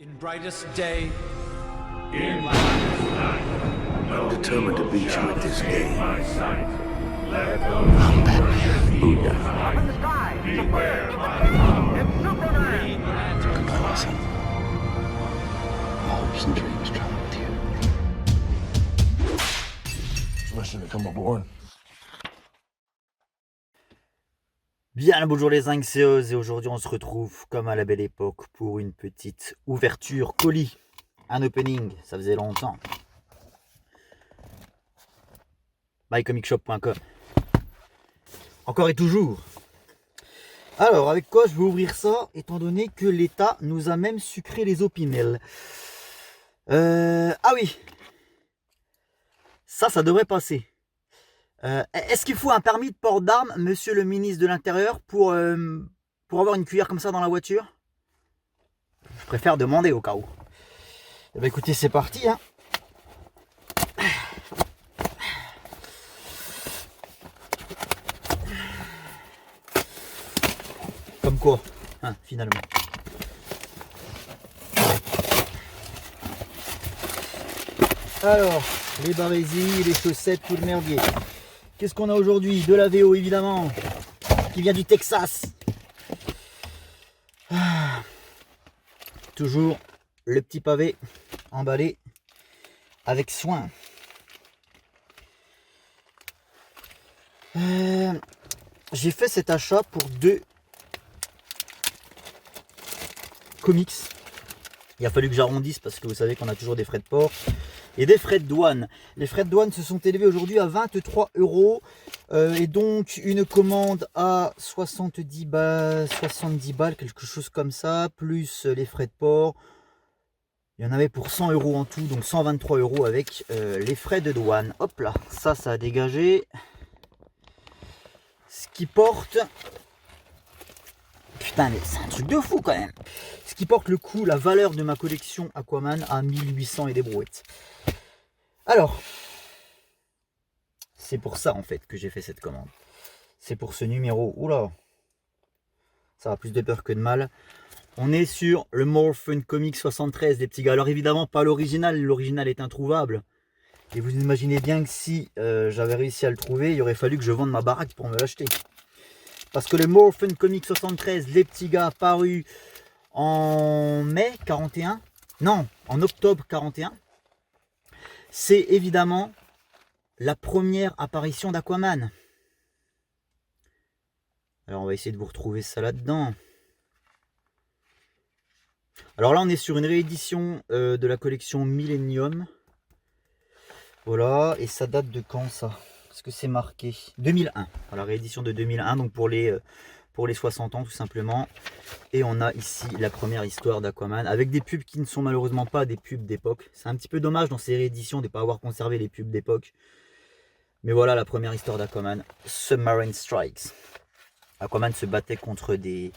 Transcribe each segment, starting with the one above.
In brightest day, In brightest night, no Determined to beat you at this game. my sight. Let those who worship evil hide. Beware my power. Green Lantern. Goodbye, my son. My hopes and dreams travel with you. Permission to come aboard. Bien le bonjour les 5 CEOs et aujourd'hui on se retrouve comme à la belle époque pour une petite ouverture colis, un opening, ça faisait longtemps. mycomicshop.com. Encore et toujours. Alors avec quoi je vais ouvrir ça étant donné que l'État nous a même sucré les opinels. Ah oui, ça devrait passer. Est-ce qu'il faut un permis de port d'armes, monsieur le ministre de l'Intérieur, pour avoir une cuillère comme ça dans la voiture? Je préfère demander au cas où. Eh bien écoutez, c'est parti, hein. Comme quoi, hein, finalement. Alors, les barésies, les chaussettes, tout le merdier. Qu'est-ce qu'on a aujourd'hui? De la VO évidemment, qui vient du Texas. Toujours le petit pavé emballé avec soin. J'ai fait cet achat pour 2 comics. Il a fallu que j'arrondisse parce que vous savez qu'on a toujours des frais de port et des frais de douane. Les frais de douane se sont élevés aujourd'hui à 23 € et donc une commande à 70 balles, quelque chose comme ça, plus les frais de port. Il y en avait pour 100 € en tout, donc 123 € avec les frais de douane. Hop là, ça a dégagé. Ce qui porte... Putain, mais c'est un truc de fou quand même. Ce qui porte le coût, la valeur de ma collection Aquaman à 1800 et des brouettes. Alors, c'est pour ça en fait que j'ai fait cette commande. C'est pour ce numéro. Oula, ça a plus de peur que de mal. On est sur le Morphin Comics 73, les petits gars. Alors évidemment, pas l'original. L'original est introuvable. Et vous imaginez bien que si j'avais réussi à le trouver, il aurait fallu que je vende ma baraque pour me l'acheter. Parce que le Morphin Comics 73, les petits gars, paru en mai 41, non, en octobre 41, c'est évidemment la première apparition d'Aquaman. Alors on va essayer de vous retrouver ça là-dedans. Alors là on est sur une réédition de la collection Millennium. Voilà, et ça date de quand ça? Parce que c'est marqué 2001. Voilà, réédition de 2001, donc pour les 60 ans tout simplement. Et on a ici la première histoire d'Aquaman avec des pubs qui ne sont malheureusement pas des pubs d'époque. C'est un petit peu dommage dans ces rééditions de ne pas avoir conservé les pubs d'époque. Mais voilà la première histoire d'Aquaman, Submarine Strikes. Aquaman se battait contre des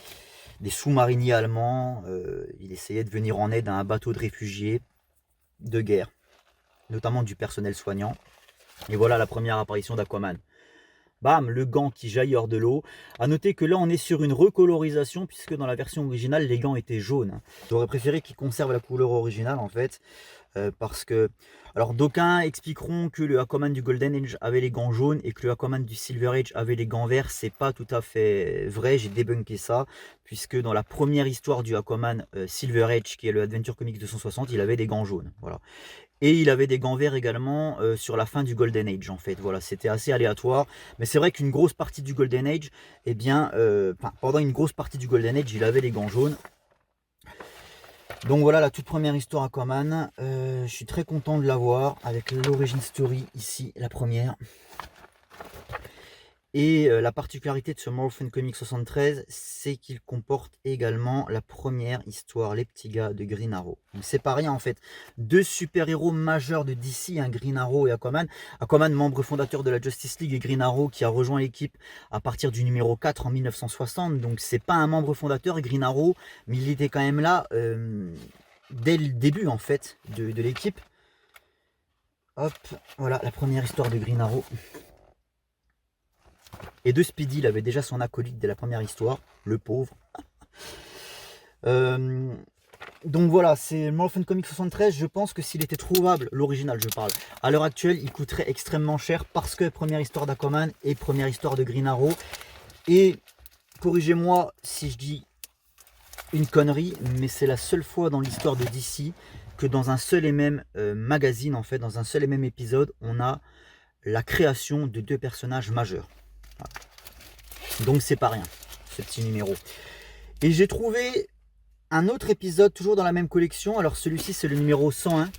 sous-mariniers allemands. Il essayait de venir en aide à un bateau de réfugiés de guerre, notamment du personnel soignant. Et voilà la première apparition d'Aquaman. Bam, le gant qui jaillit hors de l'eau. A noter que là on est sur une recolorisation puisque dans la version originale les gants étaient jaunes. J'aurais préféré qu'ils conservent la couleur originale en fait. Parce que, alors d'aucuns expliqueront que le Aquaman du Golden Age avait les gants jaunes et que le Aquaman du Silver Age avait les gants verts. C'est pas tout à fait vrai, j'ai débunké ça, puisque dans la première histoire du Aquaman Silver Age, qui est le Adventure Comics 260, il avait des gants jaunes, voilà. Et il avait des gants verts également sur la fin du Golden Age en fait, voilà, c'était assez aléatoire. Mais c'est vrai qu'une grosse partie du Golden Age, eh bien, pendant une grosse partie du Golden Age, il avait les gants jaunes. Donc voilà la toute première histoire Aquaman, je suis très content de l'avoir avec l'origin story ici, la première. Et la particularité de ce Morphin Comics 73, c'est qu'il comporte également la première histoire, les petits gars de Green Arrow. C'est pas rien en fait, 2 super-héros majeurs de DC, hein, Green Arrow et Aquaman. Aquaman, membre fondateur de la Justice League, et Green Arrow qui a rejoint l'équipe à partir du numéro 4 en 1960. Donc c'est pas un membre fondateur, Green Arrow, mais il était quand même là dès le début en fait de l'équipe. Hop, voilà la première histoire de Green Arrow. Et de Speedy, il avait déjà son acolyte dès la première histoire, le pauvre. Donc voilà, c'est Morphin Comics 73. Je pense que s'il était trouvable, l'original je parle, à l'heure actuelle, il coûterait extrêmement cher parce que première histoire d'Aquaman et première histoire de Green Arrow. Et corrigez-moi si je dis une connerie, mais c'est la seule fois dans l'histoire de DC que dans un seul et même magazine, en fait, dans un seul et même épisode, on a la création de 2 personnages majeurs. Voilà. Donc c'est pas rien, ce petit numéro. Et j'ai trouvé un autre épisode, toujours dans la même collection. Alors celui-ci, c'est le numéro 101.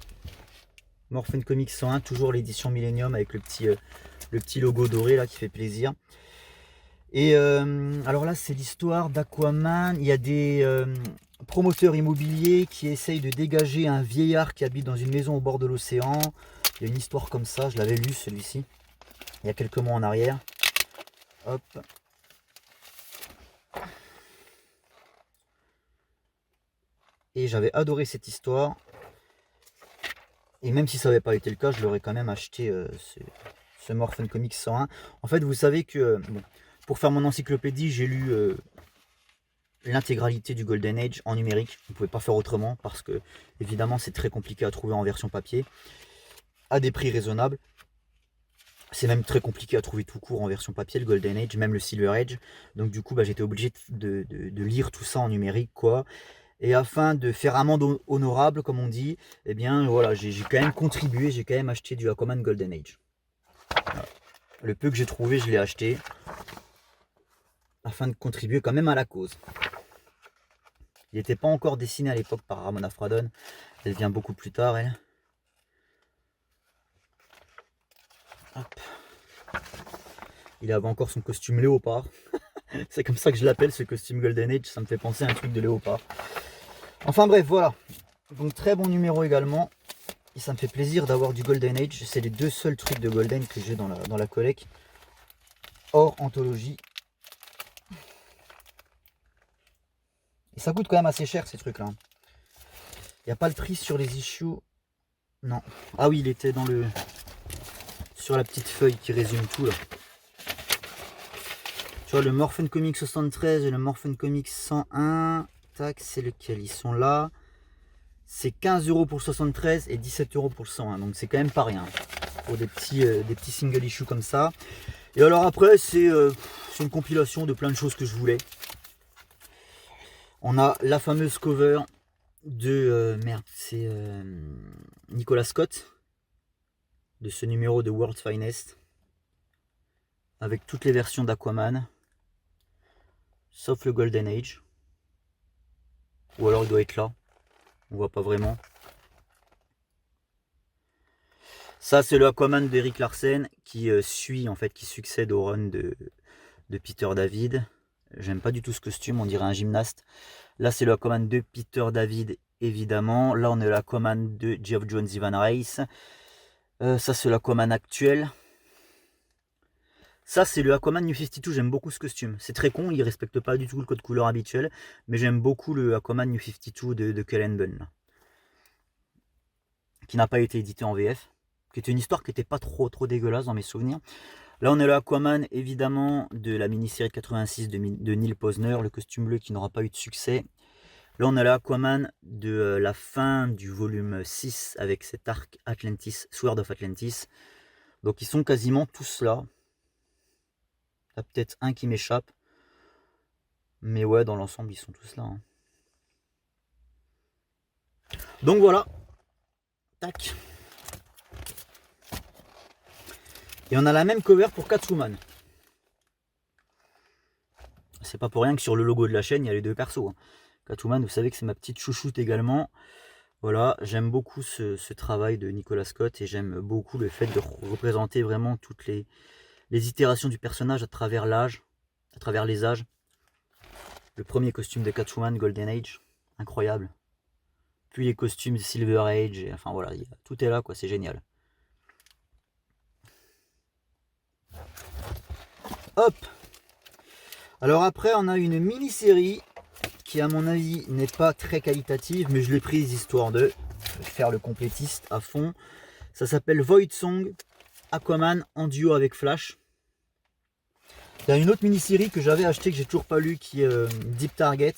Morphin Comics 101, toujours l'édition Millennium avec le petit logo doré là qui fait plaisir. Et alors là, c'est l'histoire d'Aquaman. Il y a des promoteurs immobiliers qui essayent de dégager un vieillard qui habite dans une maison au bord de l'océan. Il y a une histoire comme ça, je l'avais lu celui-ci, il y a quelques mois en arrière. Hop. Et j'avais adoré cette histoire. Et même si ça n'avait pas été le cas, je l'aurais quand même acheté ce Morphin Comics 101. En fait, vous savez que bon, pour faire mon encyclopédie, j'ai lu l'intégralité du Golden Age en numérique. Vous ne pouvez pas faire autrement parce que, évidemment, c'est très compliqué à trouver en version papier à des prix raisonnables. C'est même très compliqué à trouver tout court en version papier, le Golden Age, même le Silver Age. Donc, du coup, bah, j'étais obligé de lire tout ça en numérique, quoi. Et afin de faire amende honorable, comme on dit, eh bien, voilà, j'ai quand même contribué, j'ai quand même acheté du Aquaman Golden Age. Voilà. Le peu que j'ai trouvé, je l'ai acheté afin de contribuer quand même à la cause. Il n'était pas encore dessiné à l'époque par Ramona Fradon. Elle vient beaucoup plus tard, elle. Hop. Il avait encore son costume léopard. C'est comme ça que je l'appelle, ce costume Golden Age. Ça me fait penser à un truc de léopard. Enfin bref, voilà. Donc très bon numéro également. Et ça me fait plaisir d'avoir du Golden Age. C'est les 2 seuls trucs de Golden que j'ai dans la collecte. Hors anthologie. Et ça coûte quand même assez cher ces trucs là. Il n'y a pas le prix sur les issues. Non. Ah oui, il était dans le... sur la petite feuille qui résume tout là. Tu vois, le Morphin Comics 73 et le Morphin Comics 101. Tac, c'est lequel? Ils sont là. C'est 15 € pour le 73 et 17 € pour le 101. Donc c'est quand même pas rien. Pour des petits single issues comme ça. Et alors après, c'est une compilation de plein de choses que je voulais. On a la fameuse cover de... merde, c'est Nicolas Scott. De ce numéro de World's Finest. Avec toutes les versions d'Aquaman. Sauf le Golden Age. Ou alors il doit être là. On voit pas vraiment. Ça c'est le Aquaman d'Eric Larsen qui suit en fait, qui succède au run de Peter David. J'aime pas du tout ce costume, on dirait un gymnaste. Là c'est le Aquaman de Peter David évidemment. Là on est l'Aquaman de Geoff Johns Ivan Reis. Ça c'est l'Aquaman actuel. Ça c'est le Aquaman New 52, j'aime beaucoup ce costume. C'est très con, il respecte pas du tout le code couleur habituel. Mais j'aime beaucoup le Aquaman New 52 de Cullen Bunn. Qui n'a pas été édité en VF. Qui était une histoire qui n'était pas trop dégueulasse dans mes souvenirs. Là on est le Aquaman évidemment de la mini-série de 86 de Neil Posner. Le costume bleu qui n'aura pas eu de succès. Là on a l'Aquaman de la fin du volume 6 avec cet arc Atlantis, Sword of Atlantis. Donc ils sont quasiment tous là. Il y a peut-être un qui m'échappe. Mais ouais, dans l'ensemble, ils sont tous là. Hein. Donc voilà. Tac. Et on a la même cover pour Catwoman. C'est pas pour rien que sur le logo de la chaîne, il y a les 2 persos. Hein. Catwoman, vous savez que c'est ma petite chouchoute également. Voilà, j'aime beaucoup ce travail de Nicolas Scott et j'aime beaucoup le fait de représenter vraiment toutes les itérations du personnage à travers l'âge, à travers les âges. Le premier costume de Catwoman, Golden Age, incroyable. Puis les costumes Silver Age, et, enfin voilà, tout est là quoi, c'est génial. Hop. Alors après on a une mini-série qui à mon avis n'est pas très qualitative, mais je l'ai prise histoire de faire le complétiste à fond. Ça s'appelle Void Song, Aquaman en duo avec Flash. Il y a une autre mini-série que j'avais acheté que j'ai toujours pas lu qui est Deep Target.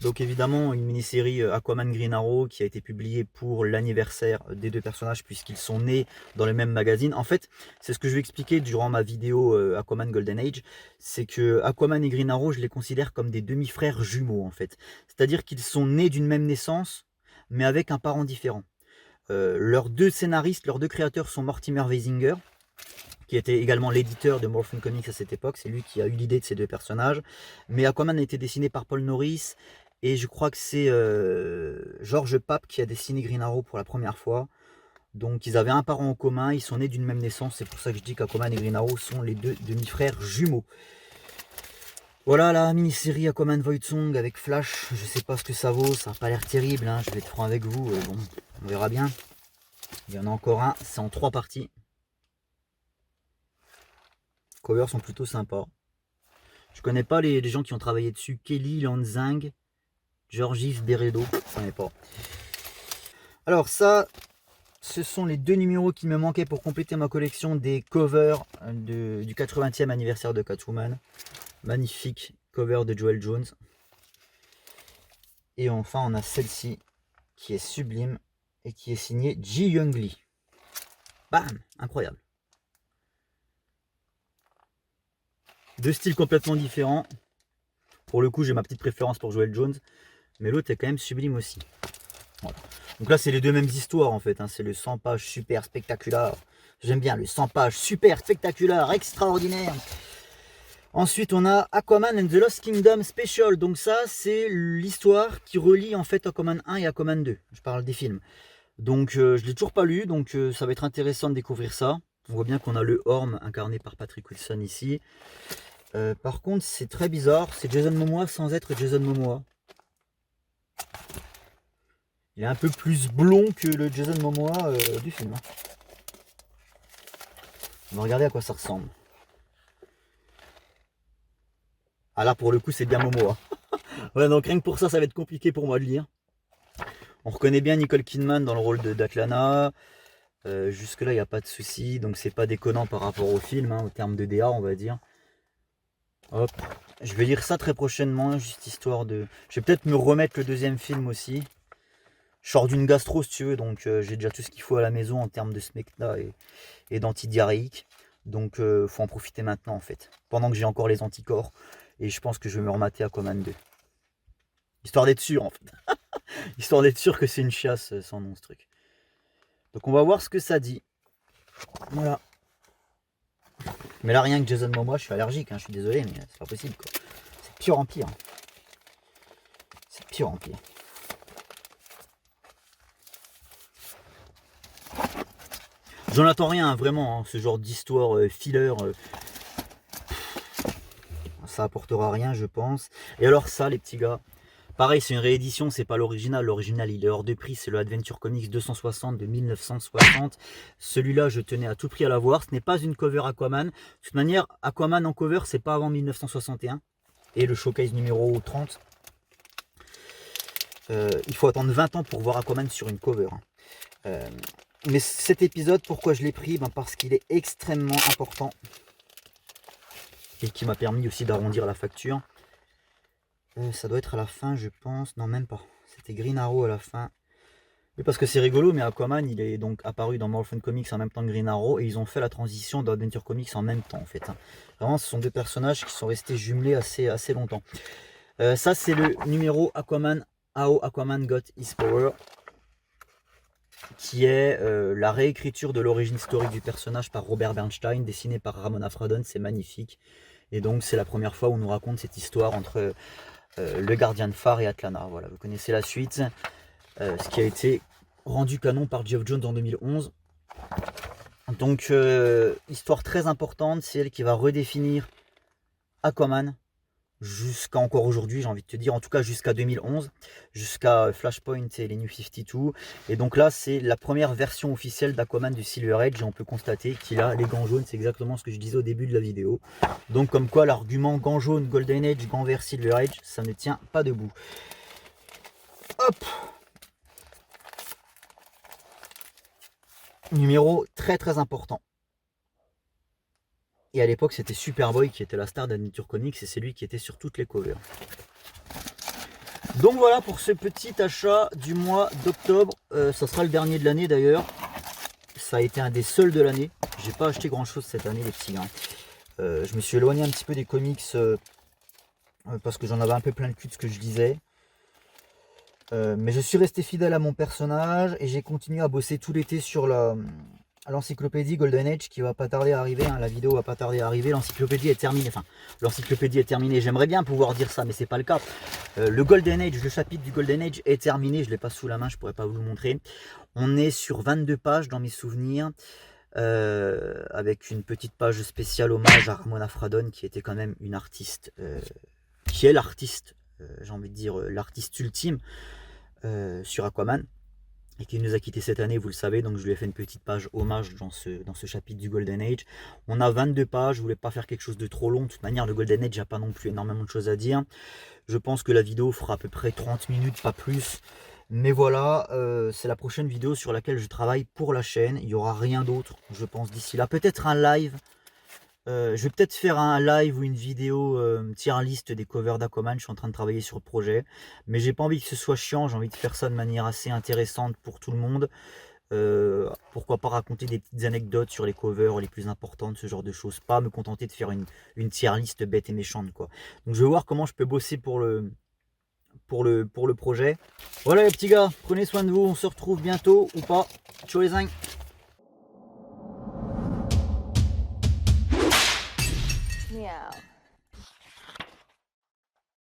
Donc évidemment une mini-série Aquaman Green Arrow qui a été publiée pour l'anniversaire des deux personnages puisqu'ils sont nés dans le même magazine. En fait, c'est ce que je vais expliquer durant ma vidéo Aquaman Golden Age, c'est que Aquaman et Green Arrow, je les considère comme des demi-frères jumeaux en fait. C'est-à-dire qu'ils sont nés d'une même naissance, mais avec un parent différent. Leurs deux scénaristes, leurs deux créateurs sont Mortimer Weisinger, qui était également l'éditeur de Morphin Comics à cette époque. C'est lui qui a eu l'idée de ces deux personnages. Mais Aquaman a été dessiné par Paul Norris, et je crois que c'est George Pape qui a dessiné Green Arrow pour la première fois. Donc ils avaient un parent en commun, ils sont nés d'une même naissance, c'est pour ça que je dis qu'Aquaman et Green Arrow sont les deux demi-frères jumeaux. Voilà la mini-série Aquaman Void Song avec Flash, je sais pas ce que ça vaut, ça n'a pas l'air terrible, hein. Je vais être franc avec vous, bon, on verra bien. Il y en a encore un, c'est en 3 parties. Les covers sont plutôt sympas. Je connais pas les gens qui ont travaillé dessus, Kelly Lanzing, Georges Beredo, je connais pas. Alors ça, ce sont les 2 numéros qui me manquaient pour compléter ma collection des covers du 80e anniversaire de Catwoman. Magnifique cover de Joel Jones. Et enfin, on a celle-ci qui est sublime et qui est signée Ji Young Lee. Bam, incroyable. 2 styles complètement différents. Pour le coup, j'ai ma petite préférence pour Joel Jones, mais l'autre est quand même sublime aussi. Voilà. Donc là, c'est les 2 mêmes histoires en fait, hein. C'est le 100 pages super spectaculaire. J'aime bien le 100 pages super spectaculaire, extraordinaire. Ensuite, on a Aquaman and the Lost Kingdom Special. Donc ça, c'est l'histoire qui relie en fait Aquaman 1 et Aquaman 2. Je parle des films. Donc je ne l'ai toujours pas lu, donc ça va être intéressant de découvrir ça. On voit bien qu'on a le Orm incarné par Patrick Wilson ici. Par contre, c'est très bizarre. C'est Jason Momoa sans être Jason Momoa. Il est un peu plus blond que le Jason Momoa du film. On va regarder à quoi ça ressemble. Ah là, pour le coup, c'est bien Momoa. Ouais, donc rien que pour ça, ça va être compliqué pour moi de lire. On reconnaît bien Nicole Kidman dans le rôle d'Atlana. Jusque-là, il n'y a pas de souci. Donc, c'est pas déconnant par rapport au film, hein, au terme de DA, on va dire. Hop. Je vais lire ça très prochainement, juste histoire de... Je vais peut-être me remettre le 2e film aussi. Je sors d'une gastro, si tu veux, donc j'ai déjà tout ce qu'il faut à la maison en termes de smecta et d'antidiarrhéique. Donc, faut en profiter maintenant, en fait. Pendant que j'ai encore les anticorps. Et je pense que je vais me remater Aquaman 2. Histoire d'être sûr, en fait. Histoire d'être sûr que c'est une chiasse sans nom, ce truc. Donc on va voir ce que ça dit. Voilà. Mais là, rien que Jason Momoa, je suis allergique, hein, je suis désolé, mais c'est pas possible, quoi. C'est pire en pire. C'est pire en pire. J'en attends rien, hein, vraiment, hein, ce genre d'histoire filler. Ça apportera rien, je pense. Et alors ça, les petits gars, pareil, c'est une réédition, c'est pas l'original. L'original, il est hors de prix, c'est le Adventure Comics 260 de 1960. Celui-là, je tenais à tout prix à l'avoir. Ce n'est pas une cover Aquaman. De toute manière, Aquaman en cover, c'est pas avant 1961. Et le showcase numéro 30. Il faut attendre 20 ans pour voir Aquaman sur une cover. Mais cet épisode, pourquoi je l'ai pris? Parce qu'il est extrêmement important. Et qui m'a permis aussi d'arrondir la facture. Ça doit être à la fin, je pense. Non, même pas. C'était Green Arrow à la fin. Oui, parce que c'est rigolo, mais Aquaman, il est donc apparu dans Morphin Comics en même temps que Green Arrow. Et ils ont fait la transition d'Adventure Comics en même temps, en fait. Vraiment, ce sont 2 personnages qui sont restés jumelés assez longtemps. Ça, c'est le numéro Aquaman, How Aquaman Got His Power. Qui est la réécriture de l'origine historique du personnage par Robert Bernstein, dessiné par Ramona Fradon. C'est magnifique. Et donc, c'est la première fois où on nous raconte cette histoire entre le gardien de phare et Atlana. Voilà, vous connaissez la suite. Ce qui a été rendu canon par Geoff Johns en 2011. Donc, histoire très importante. C'est elle qui va redéfinir Aquaman jusqu'à encore aujourd'hui, j'ai envie de te dire, en tout cas jusqu'à 2011, jusqu'à Flashpoint et les New 52. Et donc là, c'est la première version officielle d'Aquaman du Silver Age, et on peut constater qu'il a les gants jaunes. C'est exactement ce que je disais au début de la vidéo. Donc comme quoi, l'argument gants jaunes Golden Age, gants vert Silver Age, ça ne tient pas debout. Hop! Numéro très important. Et à l'époque, c'était Superboy qui était la star d'Adventure Comics, et c'est lui qui était sur toutes les covers. Donc voilà pour ce petit achat du mois d'octobre. Ça sera le dernier de l'année d'ailleurs. Ça a été un des seuls de l'année. J'ai pas acheté grand chose cette année les petits gars. Je me suis éloigné un petit peu des comics parce que j'en avais un peu plein le cul de ce que je disais. Mais je suis resté fidèle à mon personnage et j'ai continué à bosser tout l'été sur l'encyclopédie Golden Age qui va pas tarder à arriver, hein. La vidéo va pas tarder à arriver, l'encyclopédie est terminée, enfin l'encyclopédie est terminée, j'aimerais bien pouvoir dire ça mais c'est pas le cas. Le Golden Age, le chapitre du Golden Age est terminé, je l'ai pas sous la main, je pourrais pas vous le montrer. On est sur 22 pages dans mes souvenirs, avec une petite page spéciale hommage à Ramona Fradon qui était quand même une artiste, qui est l'artiste, j'ai envie de dire l'artiste ultime sur Aquaman. Et qui nous a quitté cette année, vous le savez, donc je lui ai fait une petite page hommage dans ce chapitre du Golden Age. On a 22 pages, je voulais pas faire quelque chose de trop long, de toute manière le Golden Age, il n'y a pas non plus énormément de choses à dire. Je pense que la vidéo fera à peu près 30 minutes, pas plus. Mais voilà, c'est la prochaine vidéo sur laquelle je travaille pour la chaîne, il n'y aura rien d'autre, je pense, d'ici là. Peut-être un live. Je vais peut-être faire un live ou une vidéo tier list des covers d'Aquaman. Je suis en train de travailler sur le projet, mais j'ai pas envie que ce soit chiant. J'ai envie de faire ça de manière assez intéressante pour tout le monde. Pourquoi pas raconter des petites anecdotes sur les covers les plus importantes, ce genre de choses. Pas me contenter de faire une tier list bête et méchante, quoi. Donc je vais voir comment je peux bosser pour le projet. Voilà les petits gars, prenez soin de vous. On se retrouve bientôt ou pas. Ciao les zincs.